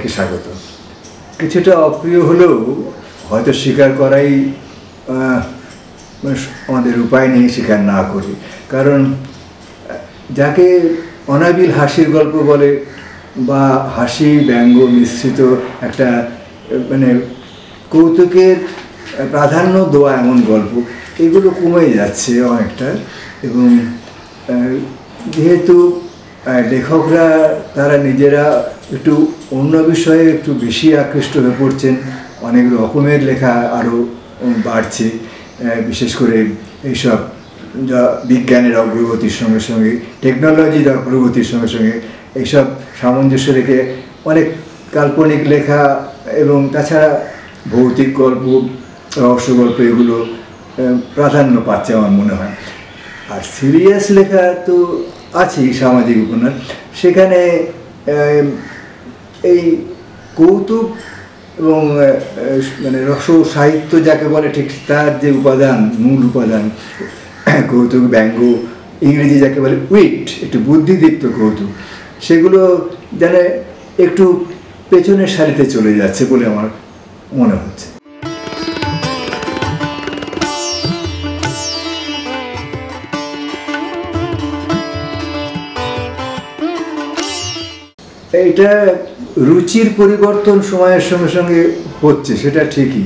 সবাইকে স্বাগত। কিছুটা অপ্রিয় হলেও হয়তো স্বীকার করাই আমাদের উপায় নেই স্বীকার না করি, কারণ যাকে অনাবিল হাসির গল্প বলে বা হাসি ব্যঙ্গ মিশ্রিত একটা মানে কৌতুকের প্রাধান্য দেওয়া এমন গল্প, এগুলো কমে যাচ্ছে অনেকটা। এবং যেহেতু লেখকরা তারা নিজেরা একটু অন্য বিষয়ে একটু বেশি আকৃষ্ট হয়ে পড়ছেন, অনেক রকমের লেখা আরও বাড়ছে, বিশেষ করে এইসব যা বিজ্ঞানের অগ্রগতির সঙ্গে সঙ্গে টেকনোলজির অগ্রগতির সঙ্গে সঙ্গে এইসব সামঞ্জস্য রেখে অনেক কাল্পনিক লেখা এবং তাছাড়া ভৌতিক গল্প, রহস্য গল্প এগুলো প্রাধান্য পাচ্ছে আমার মনে হয়। আর সিরিয়াস লেখা তো আছেই, সামাজিক উপন্যাস, সেখানে এই কৌতুক এবং মানে রস সাহিত্য যাকে বলে ঠিক তার যে উপাদান, মূল উপাদান কৌতুক ব্যঙ্গ, ইংরেজি যাকে বলে উইট, একটু বুদ্ধিদীপ্ত কৌতুক, সেগুলো যেন একটু পেছনের সারিতে চলে যাচ্ছে বলে আমার মনে হচ্ছে। এটা রুচির পরিবর্তন সময়ের সঙ্গে সঙ্গে হচ্ছে, সেটা ঠিকই।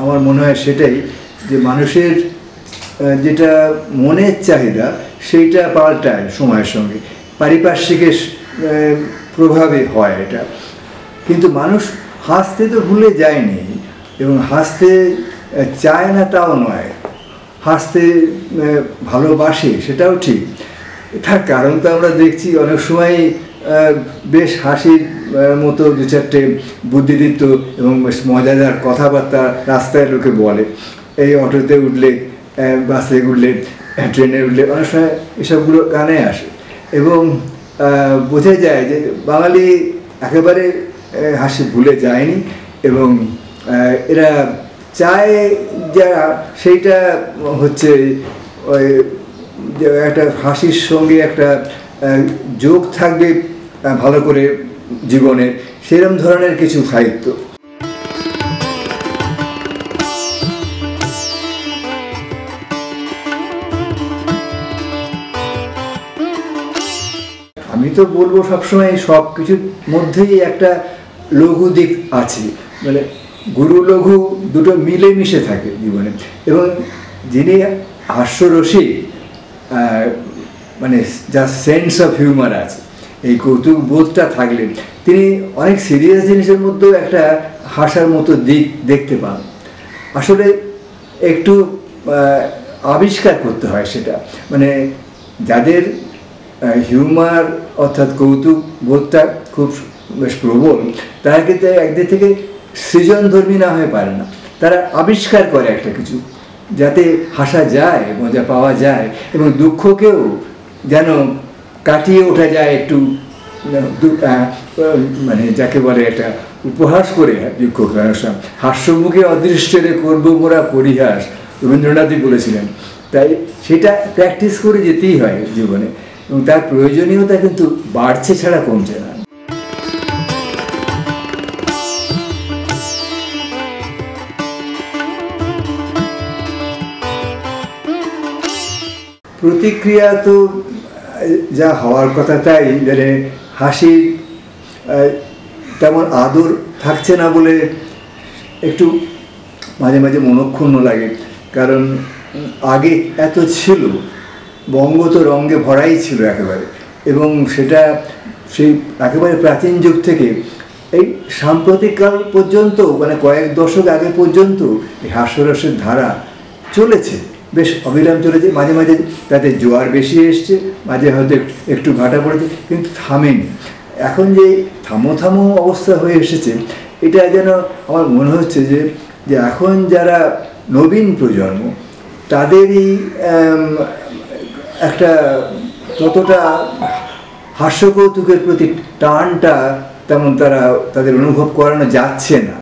আমার মনে হয় সেটাই, যে মানুষের যেটা মনের চাহিদা সেইটা পাল্টায় সময়ের সঙ্গে, পারিপার্শ্বিকের প্রভাবে হয় এটা। কিন্তু মানুষ হাসতে তো ভুলে যায়নি, এবং হাসতে চায় না তাও নয়, হাসতে ভালোবাসে সেটাও ঠিক। তার কারণ তো আমরা দেখছি অনেক সময় বেশ হাসির মতো দু চারটে বুদ্ধিদীপ্ত এবং বেশ মজাদার কথাবার্তা রাস্তায় লোকে বলে। এই অটোতে উঠলে, বাসে উঠলে, ট্রেনে উঠলে অনেক সময় এসবগুলো কানে আসে, এবং বোঝা যায় যে বাঙালি একেবারে হাসি ভুলে যায়নি, এবং এরা চায় যারা সেইটা হচ্ছে ওই একটা হাসির সঙ্গে একটা যোগ থাকবে ভালো করে জীবনের, সেরকম ধরনের কিছু সাহিত্য। আমি তো বলবো সবসময় সব কিছুর মধ্যেই একটা লঘু দিক আছে, মানে গুরু লঘু দুটো মিলেমিশে থাকে জীবনে। এবং যিনি হাস্যরসিক, মানে যা সেন্স অফ হিউমার আছে, এই কৌতুক বোধটা থাকলে তিনি অনেক সিরিয়াস জিনিসের মধ্যেও একটা হাসার মতো দিক দেখতে পান। আসলে একটু আবিষ্কার করতে হয় সেটা, মানে যাদের হিউমার অর্থাৎ কৌতুক বোধটা খুব বেশ প্রবল, তারা কিন্তু একদিক থেকে সৃজনধর্মী না হয়ে পারে না, তারা আবিষ্কার করে একটা কিছু যাতে হাসা যায়, মজা পাওয়া যায়, এবং দুঃখকেও যেন কাটিয়ে ওঠা যায় একটু, মানে যাকে বলে একটা উপহাস করে দুঃখকে। হাস্যমুখে অদৃষ্টে করবো মোরা পরিহাস, রবীন্দ্রনাথই বলেছিলেন। তাই সেটা প্র্যাকটিস করে যেতেই হয় জীবনে, এবং তার প্রয়োজনীয়তা কিন্তু বাড়ছে ছাড়া কমছে না। প্রতিক্রিয়া তো যা হওয়ার কথা তাই, মানে হাসির তেমন আদর থাকছে না বলে একটু মাঝে মাঝে মনক্ষুণ্ণ লাগে, কারণ আগে এত ছিল, বঙ্গ তো রঙ্গে ভরাই ছিল একেবারে, এবং সেটা সেই একেবারে প্রাচীন যুগ থেকে এই সাম্প্রতিককাল পর্যন্ত, মানে কয়েক দশক আগে পর্যন্ত এই হাস্যরসের ধারা চলেছে, বেশ অবিরাম চলেছে। মাঝে মাঝে তাতে জোয়ার বেশি এসছে, মাঝে হয়তো একটু ভাটা পড়েছে, কিন্তু থামেনি। এখন যে থামো থামো অবস্থা হয়ে এসেছে, এটা যেন আমার মনে হচ্ছে যে এখন যারা নবীন প্রজন্ম, তাদেরই একটা ততটা হাস্যকৌতুকের প্রতি টানটা তেমন তাদের অনুভব করানো যাচ্ছে না।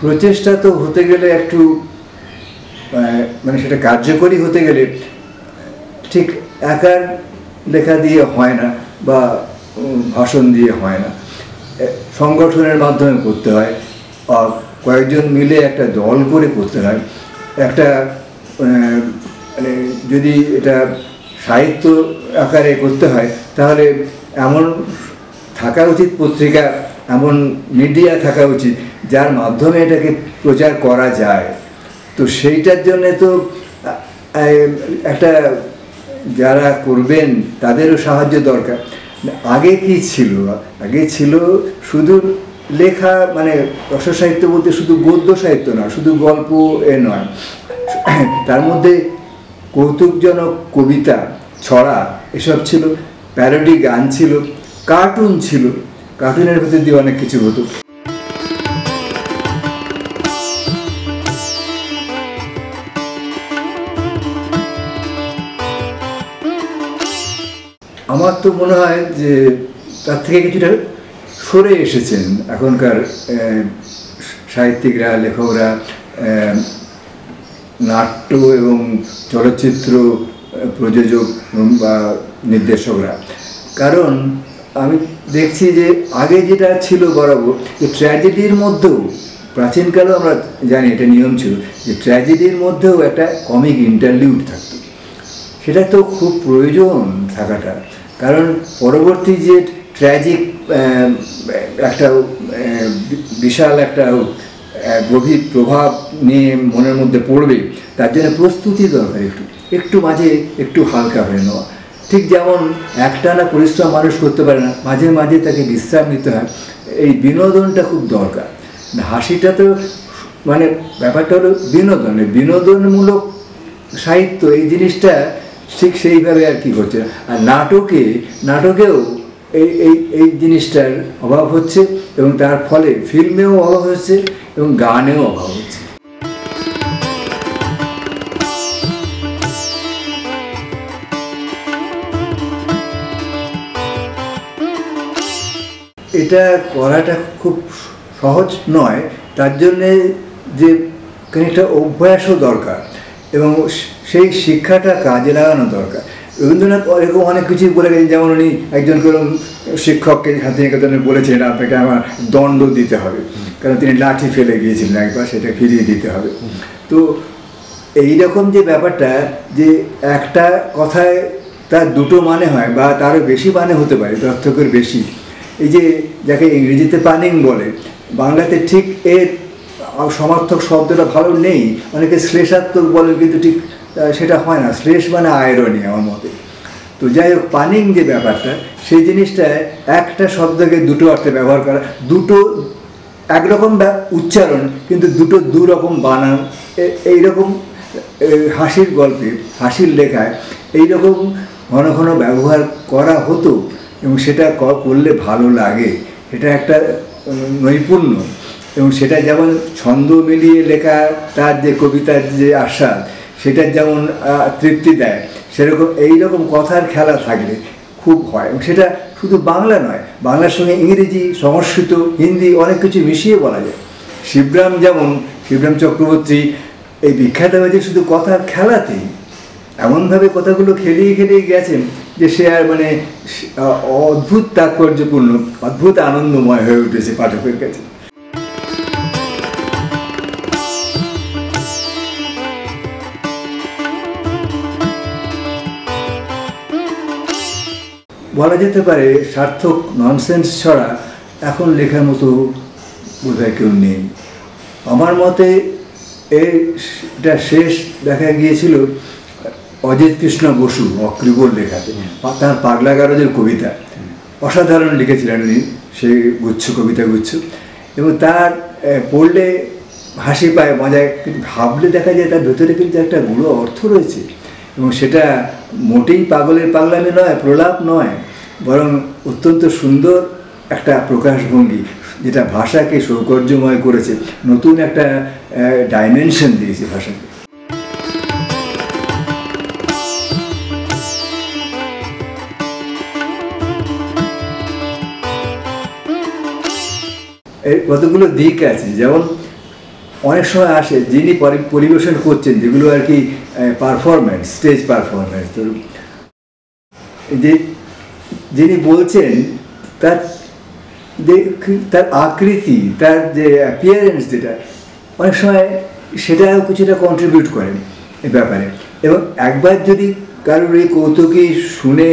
প্রচেষ্টা তো হতে গেলে একটু মানে সেটা কার্যকরী হতে গেলে ঠিক একার লেখা দিয়ে হয় না বা ভাষণ দিয়ে হয় না, সংগঠনের মাধ্যমে করতে হয়, কয়েকজন মিলে একটা দল করে করতে হয়। একটা মানে যদি এটা সাহিত্য আকারে করতে হয় তাহলে এমন থাকা উচিত পত্রিকা, এমন মিডিয়া থাকা উচিত যার মাধ্যমে এটাকে প্রচার করা যায়। তো সেইটার জন্যে তো একটা যারা করবেন তাদেরও সাহায্য দরকার। আগে কি ছিল? আগে ছিল শুধু লেখা, মানে রসসাহিত্য বলতে শুধু গদ্য সাহিত্য নয়, শুধু গল্প নয়, তার মধ্যে কৌতুকজনক কবিতা, ছড়া এসব ছিল, প্যারোডি গান ছিল, কার্টুন ছিল, কার্টুনের ভিতর দিয়ে অনেক কিছু হতো। আমার তো মনে হয় যে তার থেকে কিছুটা সরে এসেছেন এখনকার সাহিত্যিকরা, লেখকরা, নাট্য এবং চলচ্চিত্র প্রযোজক বা নির্দেশকরা। কারণ আমি দেখছি যে আগে যেটা ছিল বরাবর, যে ট্র্যাজেডির মধ্যেও, প্রাচীনকালেও আমরা জানি এটা নিয়ম ছিল যে ট্র্যাজেডির মধ্যেও একটা কমিক ইন্টারলিউড থাকতো। সেটা তো খুব প্রয়োজন থাকাটা, কারণ পরবর্তী যে ট্র্যাজিক একটা বিশাল একটা গভীর প্রভাব নিয়ে মনের মধ্যে পড়বে, তার জন্য প্রস্তুতি দরকার। একটু মাঝে একটু হালকা হয়ে নেওয়া। ঠিক যেমন একটানা পরিশ্রম মানুষ করতে পারে না, মাঝে মাঝে তাকে বিশ্রাম নিতে হয়। এই বিনোদনটা খুব দরকার। হাসিটা তো মানে ব্যাপারটা হলো বিনোদনমূলক সাহিত্য, এই জিনিসটা ঠিক সেইভাবে আর কি হচ্ছে। আর নাটকেও এই জিনিসটার অভাব হচ্ছে, এবং তার ফলে ফিল্মেও অভাব হচ্ছে এবং গানেও অভাব হচ্ছে। এটা করাটা খুব সহজ নয়, তার জন্যে যে খানিকটা অভ্যাসও দরকার এবং সেই শিক্ষাটা কাজে লাগানো দরকার। রবীন্দ্রনাথ এরকম অনেক কিছুই বলে গেছেন, যেমন উনি একজন কোনো শিক্ষককে শান্তিনিকেতনে বলেছিলেন আপনাকে আমার দণ্ড দিতে হবে, কারণ তিনি লাঠি ফেলে গিয়েছিলেন একবার, সেটা ফিরিয়ে দিতে হবে। তো এইরকম যে ব্যাপারটা, যে একটা কথায় তার দুটো মানে হয় বা তারও বেশি মানে হতে পারে, পার্থক্যের বেশি। এই যে যাকে ইংরেজিতে পানিং বলে, বাংলাতে ঠিক এর সমার্থক শব্দটা ভালো নেই, অনেকে শ্লেষাত্মক বলে, কিন্তু ঠিক সেটা হয় না। শ্লেষ মানে আয়রনি আমার মতে। তো যাই হোক, পানিং যে ব্যাপারটা, সেই জিনিসটা একটা শব্দকে দুটো অর্থে ব্যবহার করা, দুটো একরকম উচ্চারণ কিন্তু দুটো দুরকম বানান, এইরকম হাসির গল্পে, হাসির লেখায় এইরকম ঘন ঘন ব্যবহার করা হতো এবং সেটা করলে ভালো লাগে। এটা একটা নৈপুণ্য, এবং সেটা যেমন ছন্দ মিলিয়ে লেখা, তার যে কবিতার যে আস্বাদ, সেটার যেমন তৃপ্তি দেয়, সেরকম এইরকম কথার খেলা থাকলে খুব হয়। এবং সেটা শুধু বাংলা নয়, বাংলার সঙ্গে ইংরেজি, সংস্কৃত, হিন্দি অনেক কিছু মিশিয়ে বলা যায়। শিবরাম চক্রবর্তী এই বিখ্যাত হয়েছে শুধু কথার খেলাতেই, এমনভাবে কথাগুলো খেলিয়ে খেলিয়ে গেছেন যে সে আর মানে অদ্ভুত তাৎপর্যপূর্ণ, অদ্ভুত আনন্দময় হয়ে উঠেছে পাঠকের কাছে। বলা যেতে পারে সার্থক ননসেন্স ছড়া এখন লেখার মতো বোধহয় কেউ নেই। আমার মতে এটা শেষ দেখা গিয়েছিল অজিত কৃষ্ণ বসু অক্রিবর লেখাতে, তার পাগলা গারদের কবিতা অসাধারণ লিখেছিলেন উনি, সেই কবিতা গুচ্ছ, এবং তার পড়লে হাসি পায়, মজায়, কিন্তু ভাবলে দেখা যায় তার ভেতরে কিন্তু একটা গুঁড়ো অর্থ রয়েছে, এবং সেটা মোটেই পাগলের পাগলামি নয়, প্রলাপ নয়, বরং অত্যন্ত সুন্দর একটা প্রকাশভঙ্গি, যেটা ভাষাকে সৌকর্যময় করেছে, নতুন একটা ডাইমেনশন দিয়েছে ভাষাকে। এর কতগুলো দিক আছে, যেমন অনেক সময় আসে যিনি পরিবেশন করছেন, যেগুলো আর কি পারফরমেন্স, স্টেজ পারফরমেন্স, যে যিনি বলছেন তার তার আকৃতি, তার যে অ্যাপিয়ারেন্স, যেটা অনেক সময় সেটাও কিছুটা কন্ট্রিবিউট করেন এ ব্যাপারে। এবং একবার যদি কারোর এই কৌতুকই শুনে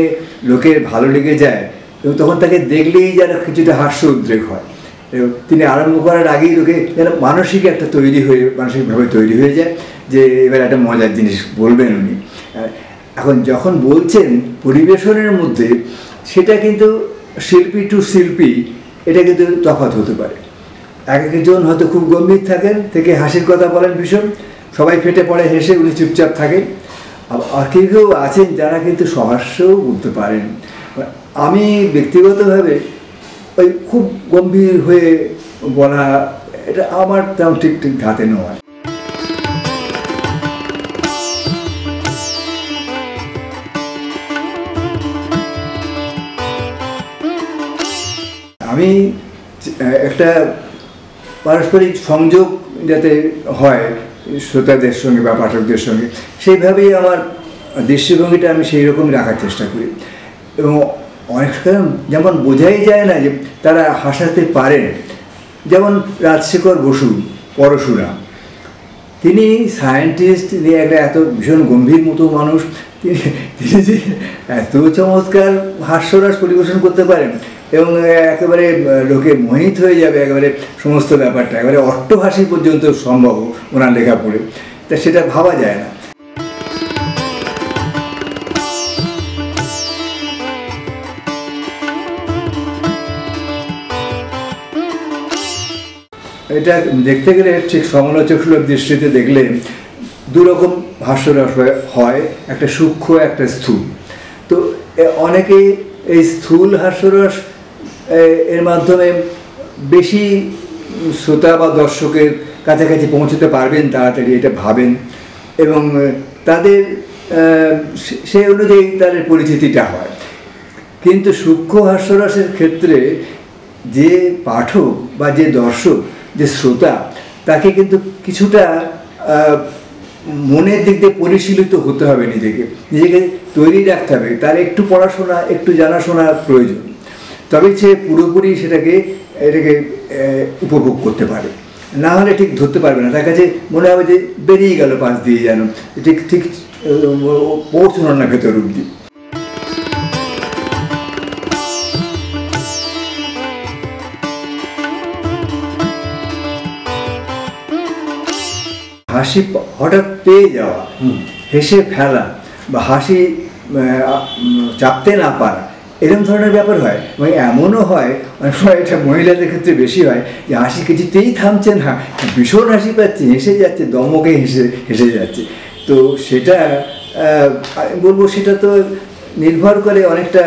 লোকের ভালো লেগে যায়, এবং তখন তাকে দেখলেই যেন কিছুটা হাস্য উদ্রেক হয়, এবং তিনি আরম্ভ করার আগেই লোকে যেন মানসিকভাবে তৈরি হয়ে যায় যে এবার একটা মজার জিনিস বলবেন উনি। এখন যখন বলছেন পরিবেশনের মধ্যে, সেটা কিন্তু শিল্পী টু শিল্পী এটা কিন্তু তফাৎ হতে পারে। এক একজন হয়তো খুব গম্ভীর থাকেন, থেকে হাসির কথা বলেন ভীষণ, সবাই ফেটে পড়ে হেসে, উনি চুপচাপ থাকেন। আর কেউ কেউ আছেন যারা কিন্তু সহাস্যও বলতে পারেন। আমি ব্যক্তিগতভাবে ওই খুব গম্ভীর হয়ে বলা, এটা আমার তেমন ঠিক ঠিক ধাতে নয়। আমি একটা পারস্পরিক সংযোগ যাতে হয় শ্রোতাদের সঙ্গে বা পাঠকদের সঙ্গে, সেইভাবেই আমার দৃষ্টিভঙ্গিটা আমি সেই রকম রাখার চেষ্টা করি। এবং অনেক সময় যেমন বোঝাই যায় না যে তারা হাসাতে পারেন, যেমন রাজশেখর বসু, পরশুরাম, তিনি সায়েন্টিস্ট, তিনি একটা এত ভীষণ গম্ভীর মতো মানুষ, তিনি যে এত চমৎকার হাস্যরস পরিবেশন করতে পারেন এবং একেবারে লোকে মোহিত হয়ে যাবে, একেবারে সমস্ত ব্যাপারটা একেবারে অট্টহাসি পর্যন্ত সম্ভব ওনার লেখা পড়ে, তা সেটা ভাবা যায় না। এটা দেখতে গেলে ঠিক সমালোচকসুলভ দৃষ্টিতে দেখলে দুরকম হাস্যরস হয়, একটা সূক্ষ্ম, একটা স্থূল। তো অনেকেই এই স্থূল হাস্যরস এর মাধ্যমে বেশি শ্রোতা বা দর্শকের কাছাকাছি পৌঁছতে পারবেন তাড়াতাড়ি, এটা ভাবেন, এবং তাদের সেই অনুযায়ী তাদের পরিচিতিটা হয়। কিন্তু সূক্ষ্ম হাস্যরসের ক্ষেত্রে যে পাঠক বা যে দর্শক, যে শ্রোতা, তাকে কিন্তু কিছুটা মনের দিক দিয়ে পরিশীলিত হতে হবে, নিজেকে তৈরি রাখতে হবে, তার একটু পড়াশোনা, একটু জানাশোনার প্রয়োজন, তবে সে পুরোপুরি এটাকে উপভোগ করতে পারে। না হলে ঠিক ধরতে পারবে না, তার কাছে মনে হবে যে বেরিয়ে গেল পাশ দিয়ে, যেন ঠিক ঠিক পৌঁছানো না ভেতর অব্দি। হাসি হঠাৎ পেয়ে যাওয়া, হেসে ফেলা বা হাসি চাপতে না পারা, এরকম ধরনের ব্যাপার হয়। মানে এমনও হয় অনেক সময়, এটা মহিলাদের ক্ষেত্রে বেশি হয়, যে হাসি কিছুতেই থামছে না, ভীষণ হাসি পাচ্ছে, হেসে যাচ্ছে, দমকে হেসে যাচ্ছে। তো সেটা বলবো, সেটা তো নির্ভর করে অনেকটা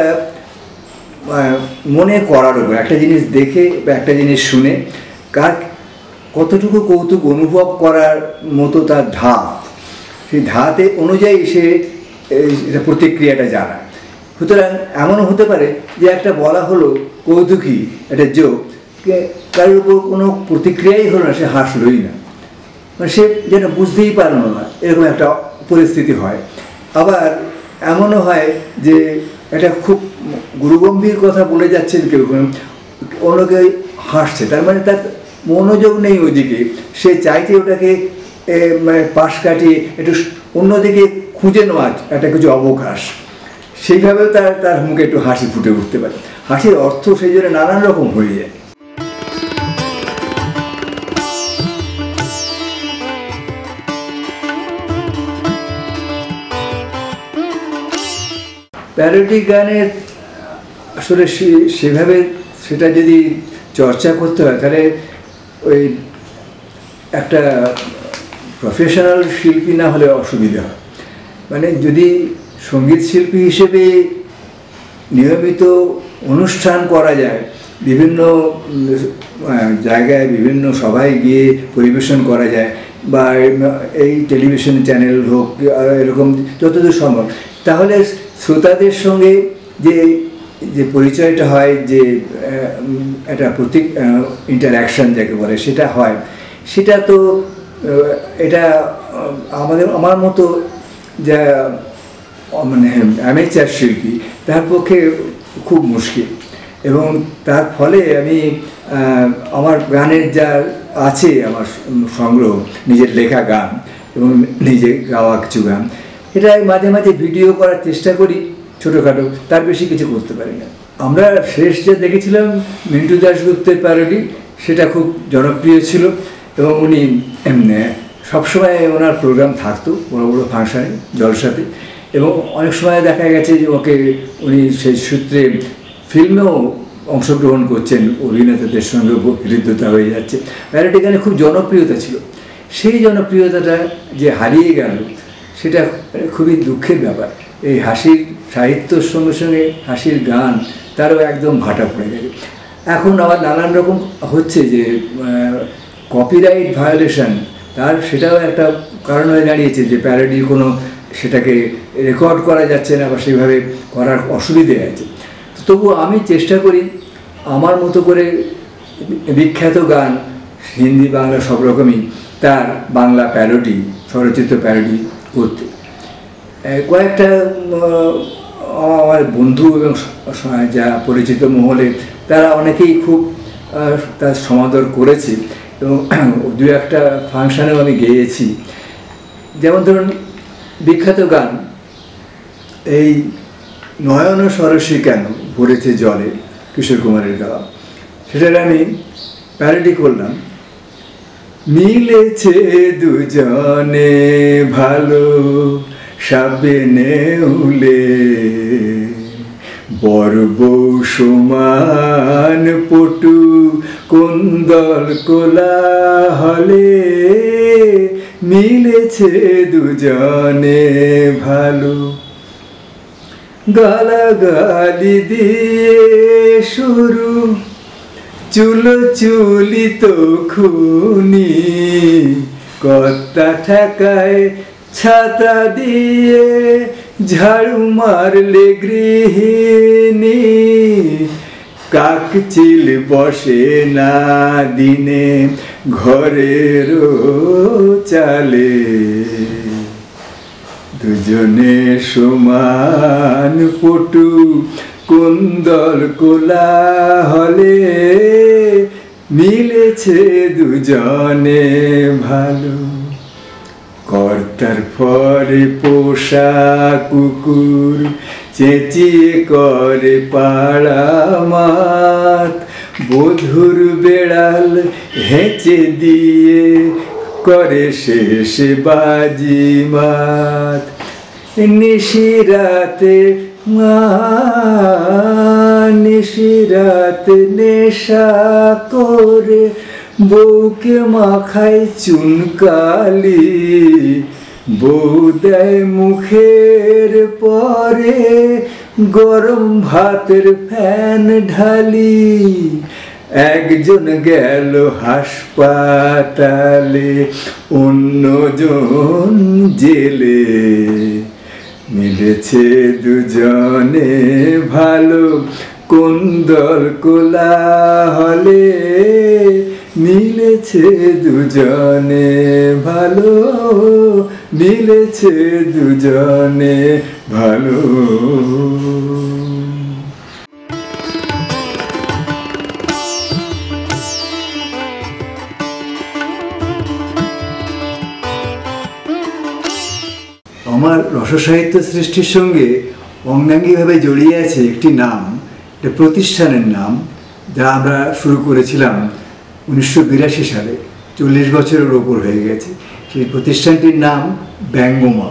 মনে করার উপর। একটা জিনিস দেখে বা একটা জিনিস শুনে কার কতটুকু কৌতুক অনুভব করার মতো তার ধাত, সেই ধাতে অনুযায়ী সে এটা প্রতিক্রিয়াটা জানায়। সুতরাং এমনও হতে পারে যে একটা বলা হলো কৌতুকই একটা জোক, কারোর উপর কোনো প্রতিক্রিয়াই হলো না, সে হাসলই না, মানে সে যেন বুঝতেই পারলো না, এরকম একটা পরিস্থিতি হয়। আবার এমনও হয় যে একটা খুব গুরুগম্ভীর কথা বলে যাচ্ছেন কেউ, অন্যকে হাসছে, তার মানে তার মনোযোগ নেই ওইদিকে, সে চাইতে ওটাকে মানে পাশ কাটিয়ে একটু অন্যদিকে খুঁজে নেওয়া একটা কিছু অবকাশ, সেইভাবেও তার মুখে একটু হাসি ফুটে উঠতে পারে। হাসির অর্থ সেই জন্য নানান রকম হয়ে যায়। প্যারোডি গানের আসলে সেভাবে সেটা যদি চর্চা করতে হয়, তাহলে ওই একটা প্রফেশনাল শিল্পী না হলে অসুবিধা হয়। মানে যদি সঙ্গীত শিল্পী হিসেবে নিয়মিত অনুষ্ঠান করা যায়, বিভিন্ন জায়গায় বিভিন্ন সভায় গিয়ে পরিবেশন করা যায়, বা এই টেলিভিশন চ্যানেল হোক, এরকম যতদূর সম্ভব, তাহলে শ্রোতাদের সঙ্গে যে পরিচয়টা হয়, যে একটা ইন্টারাকশান যাকে বলে, সেটা হয়। সেটা তো এটা আমার মতো যা মানে অ্যামেচার শিল্পী তার পক্ষে খুব মুশকিল। এবং তার ফলে আমি আমার গানের যা আছে, আমার সংগ্রহ, নিজের লেখা গান এবং নিজে গাওয়া কিছু গান, এটা মাঝে মাঝে ভিডিও করার চেষ্টা করি ছোটোখাটো, তার বেশি কিছু করতে পারি না। আমরা শেষ যে দেখেছিলাম মিন্টু দাশগুপ্তের প্যারোডি, সেটা খুব জনপ্রিয় ছিল এবং উনি সবসময় ওনার প্রোগ্রাম থাকতো বড় বড় ফাংশানে, জলসাতে, এবং অনেক সময় দেখা গেছে যে উনি সেই সূত্রে ফিল্মেও অংশগ্রহণ করছেন, অভিনেতাদের সঙ্গে হৃদ্যতা হয়ে যাচ্ছে। প্যারোডি গানে খুব জনপ্রিয়তা ছিল, সেই জনপ্রিয়তাটা যে হারিয়ে গেল সেটা খুবই দুঃখের ব্যাপার। এই হাসির সাহিত্যর সঙ্গে সঙ্গে হাসির গান তারও একদম ভাটা পড়ে গেল। এখন আবার নানান রকম হচ্ছে যে কপিরাইট ভায়োলেশন, সেটাও একটা কারণ হয়ে দাঁড়িয়েছে যে প্যারোডির কোনো সেটাকে রেকর্ড করা যাচ্ছে না বা সেইভাবে করার অসুবিধে আছে। তবুও আমি চেষ্টা করি আমার মতো করে বিখ্যাত গান, হিন্দি বাংলা সব রকমই, তার বাংলা প্যারোডি, স্বরচিত প্যারোডি করতে। কয়েকটা আমার বন্ধু এবং যা পরিচিত মহলে তারা অনেকেই খুব তার সমাদর করেছে এবং দু একটা ফাংশানেও আমি গেয়েছি। যেমন ধরুন বিখ্যাত গান এই নয়ন সরসী কেন ভরেছে জলে, কিশোর কুমারের গাওয়া, সেটার আমি প্যারোডি করলাম। মিলেছে দুজনে ভালো সাবে নেউলে, বর বউ সমান পটু কুন্দল কোলা হলে, মিলেছে দুজনে ভালো। গালাগালি দিয়ে শুরু, চুলি তো খুনি, কর্তা ঠেকায় ছাতা দিয়ে ঝাড়ু মারলে গৃহিণী, কাকচিল বসে না দিনে ঘরেরও চালে, দুজনে সমান পটু কুন্দল কোলা হলে, মিলেছে দুজনে ভালো। কর্তার পরে পোষা কুকুর চেঁচিয়ে করে পাড়া মাত, বধুর বেড়াল হেঁচে দিয়ে করে শেষ বাজিমাত, নিশিরাতে নিশিরাতে নেশা করে বউকে মাখায় চুনকালি, বউ দেয় মুখের পরে গরম ভাতের ফ্যান ঢালি, একজন গেল হাসপাতালে অন্যজন জেলে, মিলেছে দুজনে ভালো কুন্দল কোলা হলে, মিলেছে দুজনে ভালো, মিলেছে দুজনে ভালো। আমার রসসাহিত্য সৃষ্টির সঙ্গে অঙ্গাঙ্গিভাবে জড়িয়ে আছে একটি নাম, একটা প্রতিষ্ঠানের নাম, যা আমরা শুরু করেছিলাম 1982 সালে, 40 বছরের ওপর হয়ে গেছে। সেই প্রতিষ্ঠানটির নাম ব্যঙ্গমা।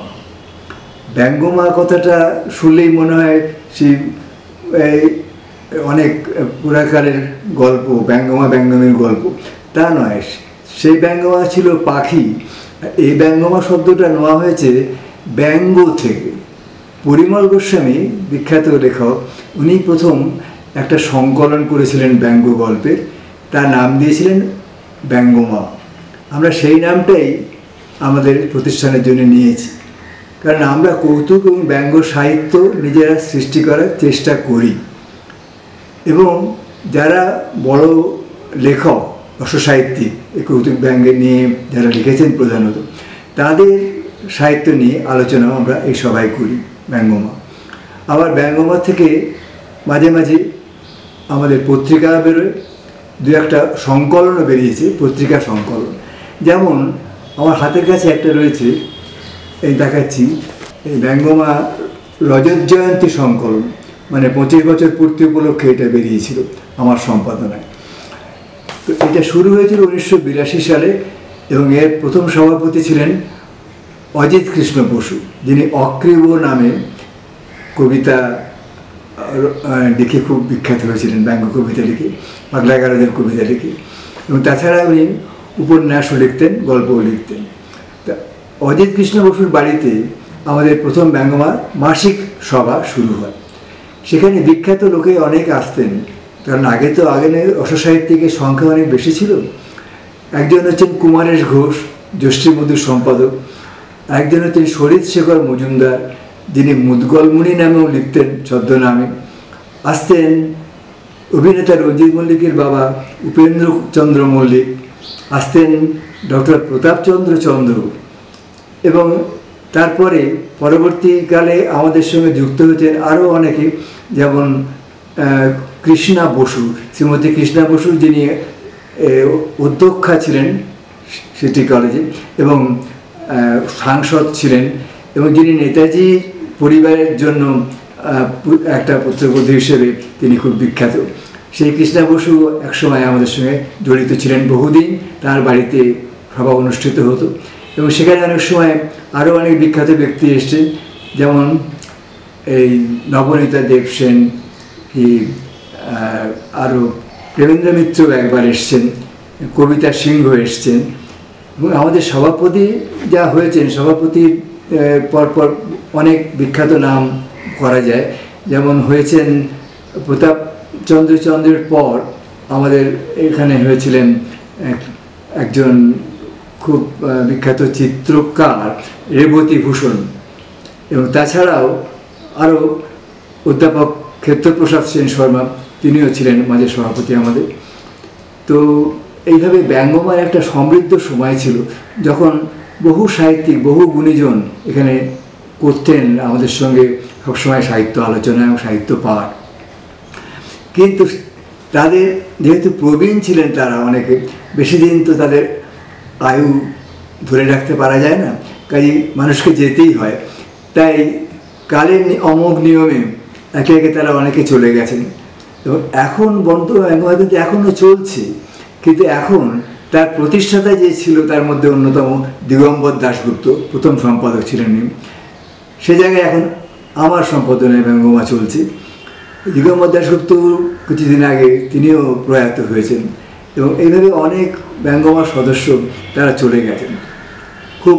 ব্যঙ্গমা কথাটা শুনলেই মনে হয় সেই অনেক পুরাকালের গল্প, ব্যঙ্গমা ব্যঙ্গমের গল্প, তা নয়। সেই ব্যঙ্গমা ছিল পাখি। এই ব্যঙ্গমা শব্দটা নেওয়া হয়েছে ব্যঙ্গ থেকে। পরিমল গোস্বামী, বিখ্যাত লেখক, উনি প্রথম একটা সংকলন করেছিলেন ব্যঙ্গ গল্পের, তার নাম দিয়েছিলেন ব্যঙ্গমা। আমরা সেই নামটাই আমাদের প্রতিষ্ঠানের জন্য নিয়েছি, কারণ আমরা কৌতুক এবং ব্যঙ্গ সাহিত্য নিজেরা সৃষ্টি করার চেষ্টা করি। এবং যারা বড় লেখক রসসাহিত্যিক এই কৌতুক ব্যঙ্গে নিয়ে যারা লিখেছেন প্রধানত, তাদের সাহিত্য নিয়ে আলোচনা আমরা এই সভায় করি ব্যঙ্গমা। আবার ব্যঙ্গমা থেকে মাঝে মাঝে আমাদের পত্রিকা বেরোয়, দু একটা সংকলনও বেরিয়েছে, পত্রিকা সংকলন। যেমন আমার হাতের কাছে একটা রয়েছে, এই দেখাচ্ছি, এই ব্যঙ্গমা রজত জয়ন্তী সংকলন, মানে 25 বছর পূর্তি উপলক্ষে এটা বেরিয়েছিল আমার সম্পাদনায়। তো এটা শুরু হয়েছিল 1982 সালে এবং এর প্রথম সভাপতি ছিলেন অজিত কৃষ্ণ বসু, যিনি অক্রিব নামে কবিতা লিখে খুব বিখ্যাত হয়েছিলেন, ব্যঙ্গ কবিতা লিখে, পাগলা গারদের কবিতা লিখে, এবং তাছাড়া উনি উপন্যাসও লিখতেন, গল্পও লিখতেন। তা অজিত কৃষ্ণ বসুর বাড়িতে আমাদের প্রথম ব্যঙ্গমার মাসিক সভা শুরু হয়। সেখানে বিখ্যাত লোকে অনেক আসতেন, কারণ আগে রসসাহিত্যিকের সংখ্যা অনেক বেশি ছিল। একজন হচ্ছেন কুমারেশ ঘোষ, যষ্টিমধুর সম্পাদক। একজন হচ্ছেন শরীর শেখর মজুমদার, যিনি মুদগলমুনি নামেও লিখতেন ছদ্মনামে। আসতেন অভিনেতা রঞ্জিত মল্লিকের বাবা উপেন্দ্রচন্দ্র মল্লিক, আসতেন ডক্টর প্রতাপচন্দ্র চন্দ্র, এবং তারপরে পরবর্তীকালে আমাদের সঙ্গে যুক্ত হয়েছেন আরও অনেকে, যেমন কৃষ্ণা বসু, শ্রীমতী কৃষ্ণা বসু, যিনি অধ্যক্ষা ছিলেন সিটি কলেজে এবং সাংসদ ছিলেন, এবং যিনি নেতাজি পরিবারের জন্য একটা পুত্রবধূ হিসেবে তিনি খুব বিখ্যাত। সেই কৃষ্ণা বসু একসময় আমাদের সঙ্গে জড়িত ছিলেন বহুদিন, তার বাড়িতে সভা অনুষ্ঠিত হতো, এবং সেখানে অনেক সময় আরও অনেক বিখ্যাত ব্যক্তি এসছেন, যেমন এই নবনীতা দেব সেন, কি আরও প্রেমেন্দ্র মিত্র একবার এসছেন, কবিতা সিংহ এসছেন, এবং আমাদের সভাপতি যা হয়েছেন, সভাপতির পরপর অনেক বিখ্যাত নাম করা যায়। যেমন হয়েছেন প্রতাপচন্দ্রের পর আমাদের এখানে হয়েছিলেন একজন খুব বিখ্যাত চিত্রকার রেবতী ভূষণ, এবং তাছাড়াও আরও অধ্যাপক ক্ষেত্রপ্রসাদ সেন শর্মা, তিনিও ছিলেন মাঝে সভাপতি আমাদের। তো এইভাবে ব্যঙ্গমার একটা সমৃদ্ধ সময় ছিল, যখন বহু সাহিত্যিক, বহু গুণীজন এখানে করতেন আমাদের সঙ্গে সবসময় সাহিত্য আলোচনা এবং সাহিত্য পাঠ। কিন্তু তাদের যেহেতু প্রবীণ ছিলেন তারা অনেকে, বেশি দিন তো তাদের আয়ু ধরে রাখতে পারা যায় না, কাজেই মানুষকে যেতেই হয়। তাই কালের অমোঘ নিয়মে একে একে তারা অনেকে চলে গেছেন, এবং এখন ব্যঙ্গমা কিন্তু এখনও চলছে, কিন্তু এখন তার প্রতিষ্ঠাতা যে ছিল তার মধ্যে অন্যতম দিগম্বর দাশগুপ্ত প্রথম সম্পাদক ছিলেন। সে জায়গায় এখন আমার সম্পাদনায় ব্যঙ্গমা চলছে। দিগম্বর দাশগুপ্ত কিছুদিন আগে তিনিও প্রয়াত হয়েছেন, এবং এইভাবে অনেক ব্যঙ্গমার সদস্য তারা চলে গেছেন। খুব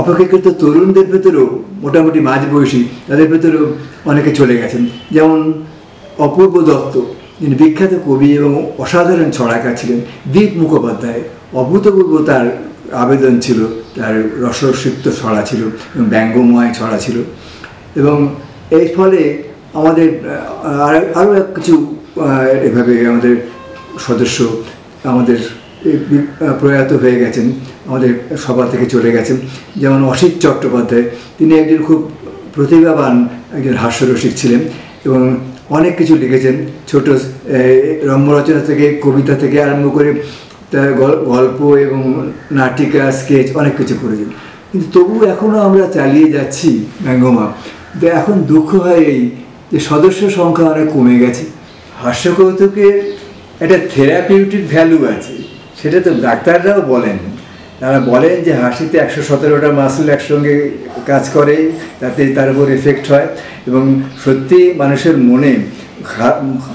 অপেক্ষাকৃত তরুণদের ভেতরেও, মোটামুটি মাঝবয়সী, তাদের ভেতরেও অনেকে চলে গেছেন। যেমন অপূর্ব দত্ত, যিনি বিখ্যাত কবি এবং অসাধারণ ছড়াকার ছিলেন। দীপ মুখোপাধ্যায়, অভূতপূর্ব তার আবেদন ছিল, তার রসসিক্ত ছড়া ছিল এবং ব্যঙ্গময় ছড়া ছিল। এবং এর ফলে আমাদের আরও কিছু এভাবে আমাদের সদস্য আমাদের প্রয়াত হয়ে গেছেন, আমাদের সভা থেকে চলে গেছেন। যেমন অসিত চট্টোপাধ্যায়, তিনি একজন খুব প্রতিভাবান একজন হাস্যরসিক ছিলেন এবং অনেক কিছু লিখেছেন, ছোট রম্যরচনা থেকে, কবিতা থেকে আরম্ভ করে তার গল্প এবং নাটিকা, স্কেচ অনেক কিছু করেছেন। কিন্তু তবু এখনও আমরা চালিয়ে যাচ্ছি ব্যঙ্গমা। এখন দুঃখ হয় এই যে সদস্য সংখ্যা অনেক কমে গেছে। হাস্যকৌতুকের একটা থেরাপিউটিক ভ্যালু আছে, সেটা তো ডাক্তাররাও বলেন। তারা বলেন যে হাসিতে 117টা মাসল একসঙ্গে কাজ করে, তাতে তার উপর এফেক্ট হয়, এবং সত্যি মানুষের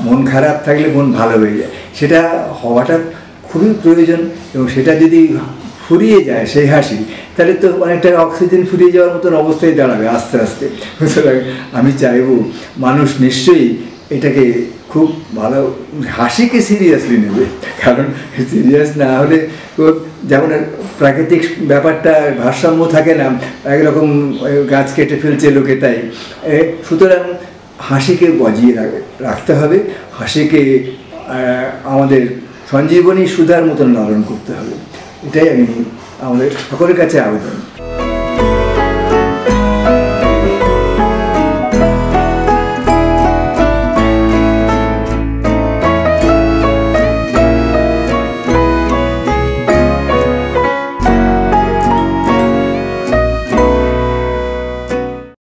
মন খারাপ থাকলে মন ভালো হয়ে যায়, সেটা হওয়াটা খুবই প্রয়োজন। এবং সেটা যদি ফুরিয়ে যায় সেই হাসি, তাহলে তো অনেকটা অক্সিজেন ফুরিয়ে যাওয়ার মতন অবস্থায় দাঁড়াবে আস্তে আস্তে। সুতরাং আমি চাইব মানুষ নিশ্চয়ই এটাকে খুব ভালো, হাসিকে সিরিয়াসলি নেবে, কারণ সিরিয়াস না হলে যেমন প্রাকৃতিক ব্যাপারটা ভারসাম্য থাকে না, একরকম গাছ কেটে ফেলছে লোকে, তাই সুতরাং হাসিকে বজিয়ে রাখতে হবে। হাসিকে আমাদের সঞ্জীবনী সুধার মতন লালন করতে হবে, এটাই আমি আমাদের সকলের কাছে আবেদন।